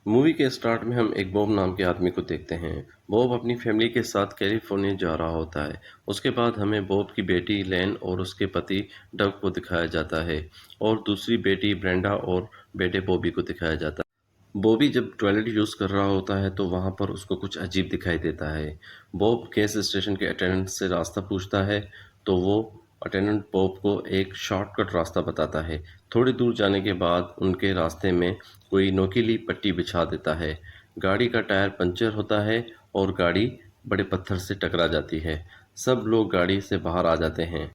Movie के start में हम एक बॉब नाम के आदमी को देखते हैं। बॉब अपनी फैमिली के साथ कैलिफोर्निया जा रहा होता है। उसके बाद हमें बॉब की बेटी लैन और उसके पति डग को दिखाया जाता है और दूसरी बेटी ब्रेंडा और बेटे बॉबी को दिखाया जाता है। बॉबी जब टॉयलेट यूज़ कर रहा होता है तो वहाँ पर उसको कुछ अजीब दिखाई देता है। बॉब गैस स्टेशन के अटेंडेंट से रास्ता पूछता है तो वो अटेंडेंट बॉब को एक शॉर्टकट रास्ता बताता है। थोड़ी दूर जाने के बाद उनके रास्ते में कोई नोकीली पट्टी बिछा देता है। गाड़ी का टायर पंचर होता है और गाड़ी बड़े पत्थर से टकरा जाती है। सब लोग गाड़ी से बाहर आ जाते हैं।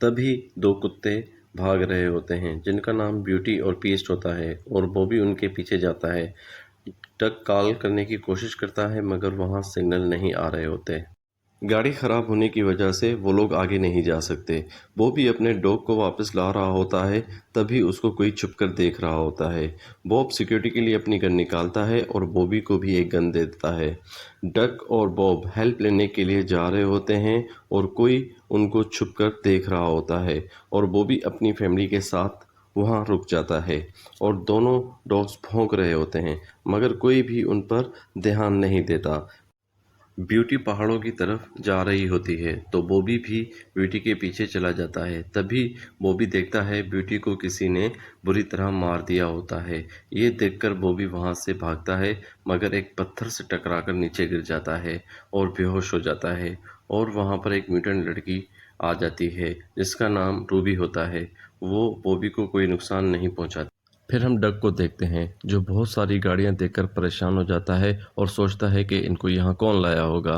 तभी दो कुत्ते भाग रहे होते हैं जिनका नाम ब्यूटी और पीस्ट होता है और बॉबी उनके पीछे जाता है। डक कॉल करने की कोशिश करता है मगर वहाँ सिग्नल नहीं आ रहे होते। गाड़ी खराब होने की वजह से वो लोग आगे नहीं जा सकते। वो भी अपने डॉग को वापस ला रहा होता है, तभी उसको कोई छुपकर देख रहा होता है। बॉब सिक्योरिटी के लिए अपनी गन निकालता है और बॉबी को भी एक गन दे देता है। डक और बॉब हेल्प लेने के लिए जा रहे होते हैं और कोई उनको छुपकर देख रहा होता है और बॉबी अपनी फैमिली के साथ वहाँ रुक जाता है और दोनों डॉग्स भौंक रहे होते हैं मगर कोई भी उन पर ध्यान नहीं देता। ब्यूटी पहाड़ों की तरफ जा रही होती है तो बॉबी भी ब्यूटी के पीछे चला जाता है। तभी बॉबी देखता है ब्यूटी को किसी ने बुरी तरह मार दिया होता है। ये देखकर बॉबी वहां से भागता है मगर एक पत्थर से टकराकर नीचे गिर जाता है और बेहोश हो जाता है। और वहां पर एक म्यूटेंट लड़की आ जाती है जिसका नाम रूबी होता है। वो बॉबी को कोई नुकसान नहीं पहुंचाती। फिर हम डग को देखते हैं जो बहुत सारी गाड़ियां देखकर परेशान हो जाता है और सोचता है कि इनको यहाँ कौन लाया होगा।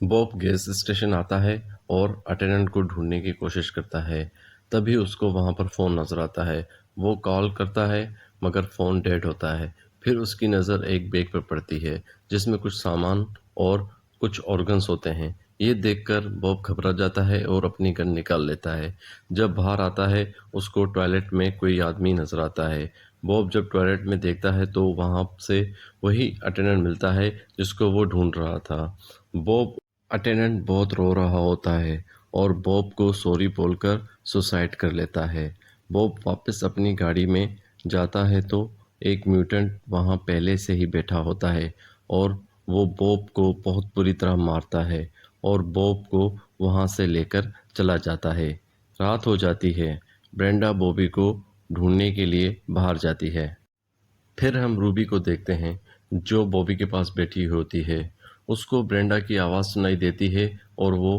बॉब गैस स्टेशन आता है और अटेंडेंट को ढूंढने की कोशिश करता है। तभी उसको वहाँ पर फ़ोन नज़र आता है। वो कॉल करता है मगर फ़ोन डेड होता है। फिर उसकी नज़र एक बैग पर पड़ती है जिसमें कुछ सामान और कुछ ऑर्गन्स होते हैं। ये देखकर बॉब घबरा जाता है और अपनी गन निकाल लेता है। जब बाहर आता है उसको टॉयलेट में कोई आदमी नज़र आता है। बॉब जब टॉयलेट में देखता है तो वहाँ से वही अटेंडेंट मिलता है जिसको वो ढूंढ रहा था। बॉब अटेंडेंट बहुत रो रहा होता है और बॉब को सॉरी बोलकर सुसाइड कर लेता है। बॉब वापस अपनी गाड़ी में जाता है तो एक म्यूटेंट वहाँ पहले से ही बैठा होता है और वो बॉब को बहुत बुरी तरह मारता है और बॉब को वहाँ से लेकर चला जाता है। रात हो जाती है। ब्रेंडा बॉबी को ढूंढने के लिए बाहर जाती है। फिर हम रूबी को देखते हैं जो बॉबी के पास बैठी होती है। उसको ब्रेंडा की आवाज़ सुनाई देती है और वो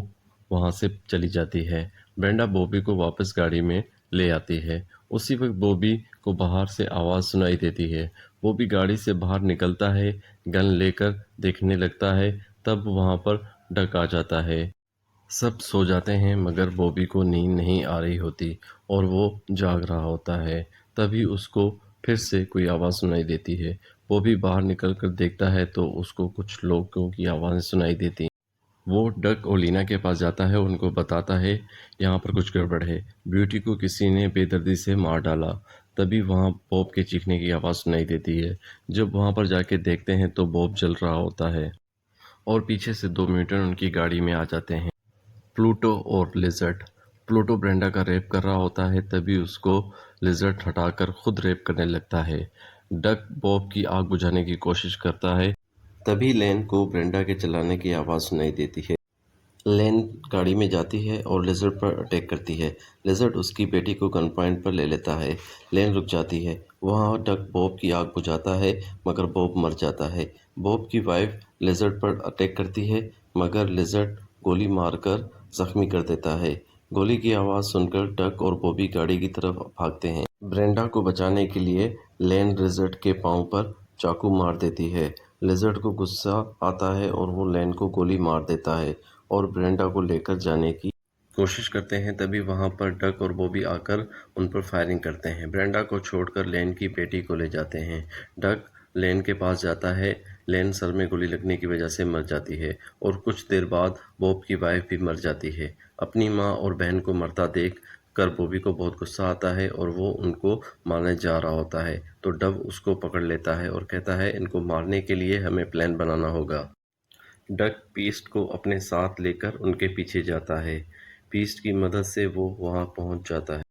वहाँ से चली जाती है। ब्रेंडा बॉबी को वापस गाड़ी में ले आती है। उसी वक्त बॉबी को बाहर से आवाज़ सुनाई देती है। बॉबी गाड़ी से बाहर निकलता है, गन लेकर देखने लगता है। तब वहाँ पर डक आ जाता है। सब सो जाते हैं मगर बॉबी को नींद नहीं आ रही होती और वो जाग रहा होता है। तभी उसको फिर से कोई आवाज़ सुनाई देती है। बॉबी बाहर निकल कर देखता है तो उसको कुछ लोगों की आवाज़ें सुनाई देती हैं। वो डक और लीना के पास जाता है, उनको बताता है यहाँ पर कुछ गड़बड़ है। ब्यूटी को किसी ने बेदर्दी से मार डाला। तभी वहाँ बॉब के चीखने की आवाज़ सुनाई देती है। जब वहाँ पर जाके देखते हैं तो बॉब जल रहा होता है और पीछे से दो म्यूटेंट उनकी गाड़ी में आ जाते हैं। प्लूटो और लिजर्ट। प्लूटो ब्रेंडा का रेप कर रहा होता है तभी उसको लिजर्ट हटाकर खुद रेप करने लगता है। डक बॉब की आग बुझाने की कोशिश करता है। तभी लेन को ब्रेंडा के चलाने की आवाज़ सुनाई देती है। लेन गाड़ी में जाती है और लिजर्ट पर अटैक करती है। लिजर्ट उसकी बेटी को गन पॉइंट पर ले लेता है। लेन रुक जाती है। वहाँ डक बॉब की आग बुझाता है मगर बॉब मर जाता है। बॉब की वाइफ लिजर्ट पर अटैक करती है मगर लिजर्ट गोली मारकर जख्मी कर देता है। गोली की आवाज़ सुनकर डक और बॉबी गाड़ी की तरफ भागते हैं। ब्रेंडा को बचाने के लिए लेन लिजर्ट के पाँव पर चाकू मार देती है। लिजर्ट को गुस्सा आता है और वो लेन को गोली मार देता है और ब्रेंडा को लेकर जाने की कोशिश करते हैं। तभी वहां पर डक और बॉबी आकर उन पर फायरिंग करते हैं। ब्रेंडा को छोड़कर लेन की बेटी को ले जाते हैं। डक लेन के पास जाता है। लेन सर में गोली लगने की वजह से मर जाती है और कुछ देर बाद बॉब की वाइफ भी मर जाती है। अपनी माँ और बहन को मरता देख कर बॉबी को बहुत गुस्सा आता है और वो उनको मारने जा रहा होता है तो डव उसको पकड़ लेता है और कहता है इनको मारने के लिए हमें प्लान बनाना होगा। डक पीस्ट को अपने साथ लेकर उनके पीछे जाता है। पीस्ट की मदद से वो वहां पहुंच जाता है।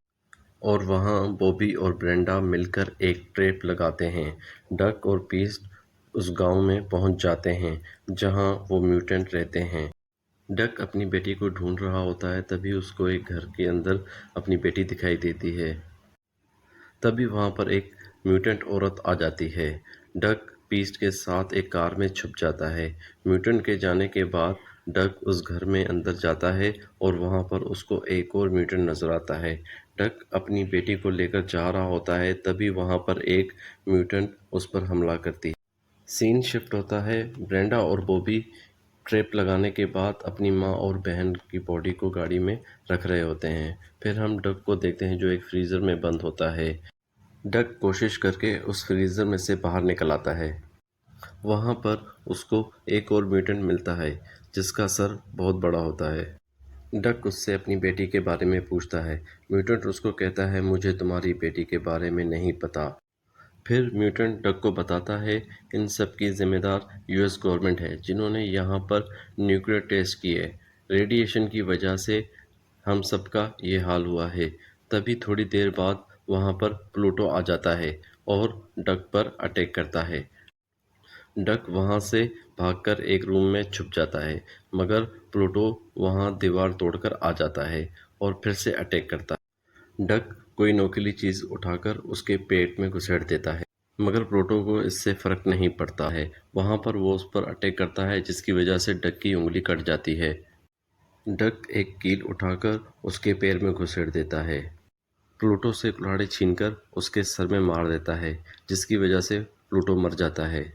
और वहाँ बॉबी और ब्रेंडा मिलकर एक ट्रैप लगाते हैं। डक और पीस्ट उस गांव में पहुंच जाते हैं जहां वो म्यूटेंट रहते हैं। डक अपनी बेटी को ढूंढ रहा होता है, तभी उसको एक घर के अंदर अपनी बेटी दिखाई देती है। तभी वहां पर एक म्यूटेंट औरत आ जाती है। डक पीस्ट के साथ एक कार में छुप जाता है। म्यूटेंट के जाने के बाद डक उस घर में अंदर जाता है और वहां पर उसको एक और म्यूटेंट नजर आता है। डक अपनी बेटी को लेकर जा रहा होता है, तभी वहां पर एक म्यूटेंट उस पर हमला करती है। सीन शिफ्ट होता है। ब्रेंडा और बॉबी ट्रैप लगाने के बाद अपनी माँ और बहन की बॉडी को गाड़ी में रख रहे होते हैं। फिर हम डक को देखते हैं जो एक फ्रीज़र में बंद होता है। डक कोशिश करके उस फ्रीज़र में से बाहर निकल आता है। वहाँ पर उसको एक और म्यूटेंट मिलता है जिसका सर बहुत बड़ा होता है। डक उससे अपनी बेटी के बारे में पूछता है। म्यूटेंट उसको कहता है, मुझे तुम्हारी बेटी के बारे में नहीं पता। फिर म्यूटेंट डक को बताता है, इन सब की जिम्मेदार यूएस गवर्नमेंट है जिन्होंने यहाँ पर न्यूक्लियर टेस्ट किए। रेडिएशन की वजह से हम सबका ये हाल हुआ है। तभी थोड़ी देर बाद वहाँ पर प्लूटो आ जाता है और डक पर अटैक करता है। डक वहाँ से भागकर एक रूम में छुप जाता है, मगर प्लूटो वहाँ दीवार तोड़कर आ जाता है और फिर से अटैक करता है। डक कोई नोकीली चीज़ उठाकर उसके पेट में घुसेड़ देता है, मगर प्लूटो को इससे फर्क नहीं पड़ता है। वहाँ पर वो उस पर अटैक करता है जिसकी वजह से डक की उंगली कट जाती है। डक एक कील उठाकर उसके पैर में घुसेड़ देता है। प्लूटो से कुल्हाड़ी छीनकर उसके सर में मार देता है, जिसकी वजह से प्लूटो मर जाता है।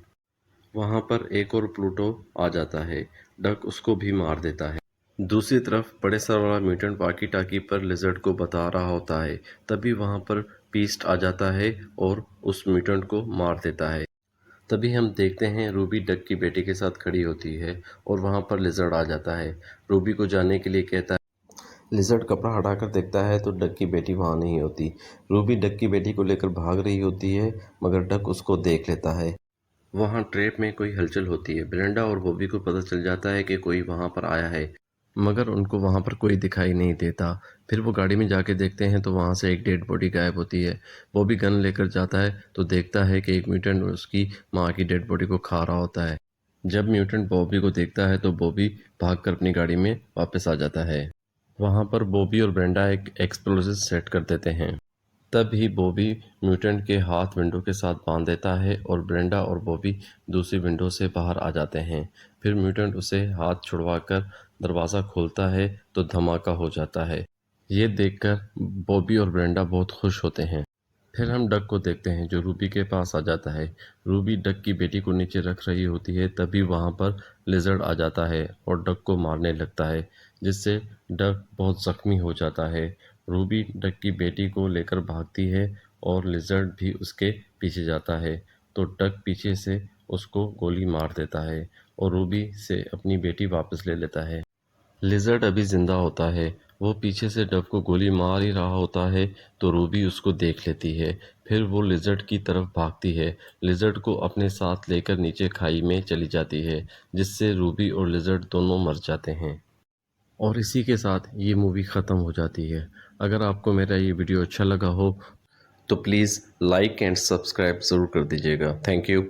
वहाँ पर एक और प्लूटो आ जाता है। डक उसको भी मार देता है। दूसरी तरफ बड़े सर वाला म्यूटेंट वाकी टाकी पर लिजर्ड को बता रहा होता है। तभी वहाँ पर पीस्ट आ जाता है और उस म्यूटेंट को मार देता है। तभी हम देखते हैं रूबी डक की बेटी के साथ खड़ी होती है और वहाँ पर लिजर्ड आ जाता है। रूबी को जाने के लिए कहता है। लिजर्ड कपड़ा हटाकर देखता है तो डक की बेटी वहाँ नहीं होती। रूबी डक की बेटी को लेकर भाग रही होती है, मगर डक उसको देख लेता है। वहाँ ट्रैप में कोई हलचल होती है। ब्रेंडा और बॉबी को पता चल जाता है कि कोई वहाँ पर आया है, मगर उनको वहाँ पर कोई दिखाई नहीं देता। फिर वो गाड़ी में जाके देखते हैं तो वहाँ से एक डेड बॉडी गायब होती है। बॉबी गन लेकर जाता है तो देखता है कि एक म्यूटेंट उसकी माँ की डेड बॉडी को खा रहा होता है। जब म्यूटेंट बॉबी को देखता है तो बॉबी भागकर अपनी गाड़ी में वापस आ जाता है। वहाँ पर बॉबी और ब्रेंडा एक एक्सप्लोसिव सेट कर देते हैं। तभी बॉबी म्यूटेंट के हाथ विंडो के साथ बांध देता है और ब्रेंडा और बॉबी दूसरी विंडो से बाहर आ जाते हैं। फिर म्यूटेंट उसे हाथ छुड़वाकर दरवाज़ा खोलता है तो धमाका हो जाता है। ये देखकर बॉबी और ब्रेंडा बहुत खुश होते हैं। फिर हम डक को देखते हैं जो रूबी के पास आ जाता है। रूबी डक की बेटी को नीचे रख रही होती है, तभी वहाँ पर लिजर्ड आ जाता है और डक को मारने लगता है, जिससे डक बहुत ज़ख्मी हो जाता है। रूबी डक की बेटी को लेकर भागती है और लिजर्ड भी उसके पीछे जाता है, तो डक पीछे से उसको गोली मार देता है और रूबी से अपनी बेटी वापस ले लेता है। लिजर्ड अभी जिंदा होता है। वो पीछे से डक को गोली मार ही रहा होता है तो रूबी उसको देख लेती है। फिर वो लिजर्ड की तरफ भागती है। लिजर्ड को अपने साथ लेकर नीचे खाई में चली जाती है, जिससे रूबी और लिजर्ड दोनों मर जाते हैं। और इसी के साथ ये मूवी ख़त्म हो जाती है। अगर आपको मेरा ये वीडियो अच्छा लगा हो तो प्लीज़ लाइक एंड सब्सक्राइब ज़रूर कर दीजिएगा। Thank you.